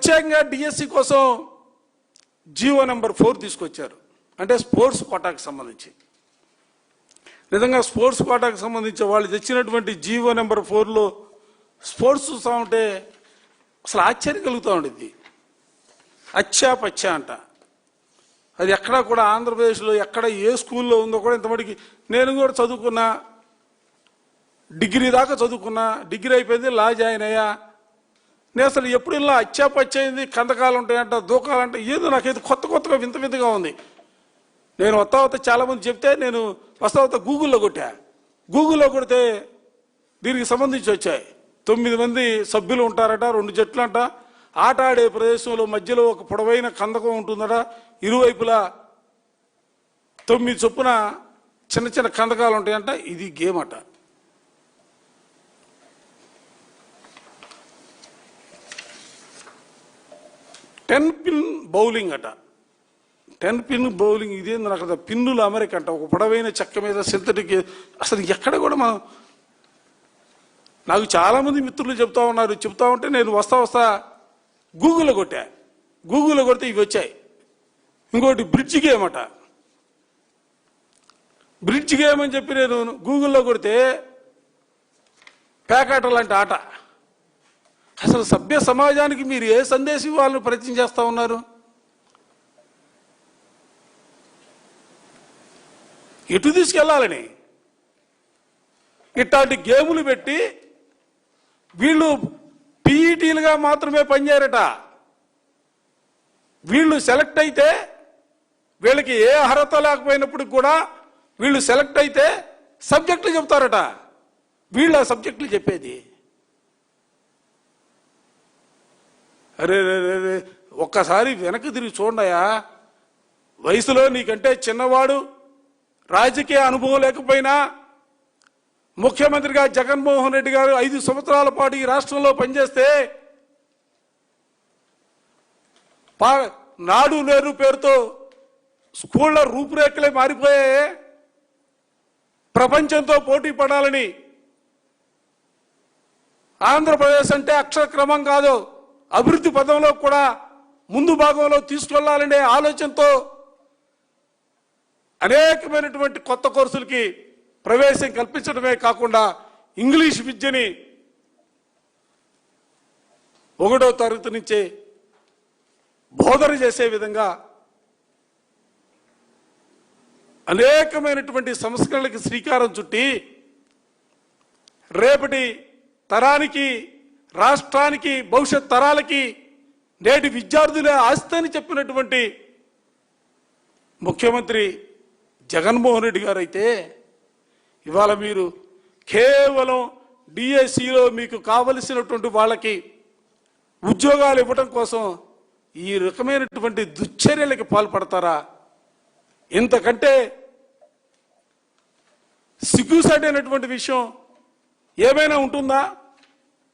ప్రత్యేకంగా డిఎస్సి కోసం GO number 4 తీసుకొచ్చారు. అంటే స్పోర్ట్స్ కోటాకు సంబంధించి. నిజంగా స్పోర్ట్స్ కోటాకు సంబంధించి వాళ్ళు తెచ్చినటువంటి జీవో నెంబర్ 4లో స్పోర్ట్స్ చూస్తూ ఉంటే అసలు ఆశ్చర్యం కలుగుతూ ఉండేది. అచ్చా పచ్చా అంట. అది ఎక్కడా కూడా ఆంధ్రప్రదేశ్లో ఎక్కడ ఏ స్కూల్లో ఉందో కూడా ఇంతమటికి నేను కూడా చదువుకున్నా, డిగ్రీ దాకా చదువుకున్నా, డిగ్రీ అయిపోయింది, లా జాయిన్ అయ్యా. నేను అసలు ఎప్పుడు ఇలా అచ్చా పచ్చయింది, కందకాలు ఉంటాయంట, దూకాలంట, ఏదో నాకైతే కొత్తగా వింత వింతగా ఉంది. నేను వస్తా చాలామంది చెప్తే నేను వస్తా గూగుల్లో కొట్టా. గూగుల్లో కొడితే దీనికి సంబంధించి వచ్చాయి. 9 మంది సభ్యులు ఉంటారట, 2 జట్లు అంట. ఆట ఆడే ప్రదేశంలో మధ్యలో ఒక పొడవైన కందకం ఉంటుందట. ఇరువైపులా 9 చొప్పున చిన్న చిన్న కందకాలు ఉంటాయంట. ఇది గేమ్ అట. టెన్ పిన్ బౌలింగ్ అట. 10 పిన్ బౌలింగ్. ఇదేంది నాకు పిన్నులు అమెరికా అంట. ఒక పొడవైన చెక్క మీద సింథటిక్. అసలు ఎక్కడ కూడా మనం, నాకు చాలామంది మిత్రులు చెప్తా ఉన్నారు. చెప్తా ఉంటే నేను వస్తా గూగుల్లో కొట్టా. గూగుల్లో కొడితే ఇవి వచ్చాయి. ఇంకోటి బ్రిడ్జ్ గేమ్ అట. బ్రిడ్జ్ గేమ్ అని చెప్పి నేను గూగుల్లో కొడితే పేకాట లాంటి ఆట. అసలు సభ్య సమాజానికి మీరు ఏ సందేశం వాళ్ళని ప్రయత్నం చేస్తూ ఉన్నారు? ఎటు తీసుకెళ్లాలని ఇట్లాంటి గేములు పెట్టి వీళ్ళు పీఈటీలుగా మాత్రమే పనిచేయరట. వీళ్ళు సెలెక్ట్ అయితే, వీళ్ళకి ఏ అర్హత లేకపోయినప్పటికి కూడా వీళ్ళు సెలెక్ట్ అయితే సబ్జెక్టులు చెప్తారట. వీళ్ళు ఆ సబ్జెక్టులు చెప్పేది. అరే ఒక్కసారి వెనక్కి తిరిగి చూడయా. వయసులో నీకంటే చిన్నవాడు, రాజకీయ అనుభవం లేకపోయినా ముఖ్యమంత్రిగా జగన్మోహన్ రెడ్డి గారు 5 సంవత్సరాల పాటు ఈ రాష్ట్రంలో పనిచేస్తే నాడు నేరు పేరుతో స్కూళ్ళ రూపురేఖలే మారిపోయాయి. ప్రపంచంతో పోటీ పడాలని ఆంధ్రప్రదేశ్ అంటే అక్షర క్రమం కాదు, అభివృద్ధి పదంలో కూడా ముందు భాగంలో తీసుకెళ్లాలనే ఆలోచనతో అనేకమైనటువంటి కొత్త కోర్సులకి ప్రవేశం కల్పించడమే కాకుండా ఇంగ్లీష్ విద్యని 1వ తరగతి నుంచే బోధన చేసే విధంగా అనేకమైనటువంటి సంస్కరణలకు శ్రీకారం చుట్టి రేపటి తరానికి, రాష్ట్రానికి, భవిష్యత్ తరాలకి నేటి విద్యార్థులే ఆస్తి అని చెప్పినటువంటి ముఖ్యమంత్రి జగన్మోహన్ రెడ్డి గారు అయితే ఇవాళ మీరు కేవలం డిఎస్సిలో మీకు కావలసినటువంటి వాళ్ళకి ఉద్యోగాలు ఇవ్వడం కోసం ఈ రకమైనటువంటి దుశ్చర్యలకి పాల్పడతారా? ఇంతకంటే సిగ్గుసాటైనటువంటి విషయం ఏమైనా ఉంటుందా?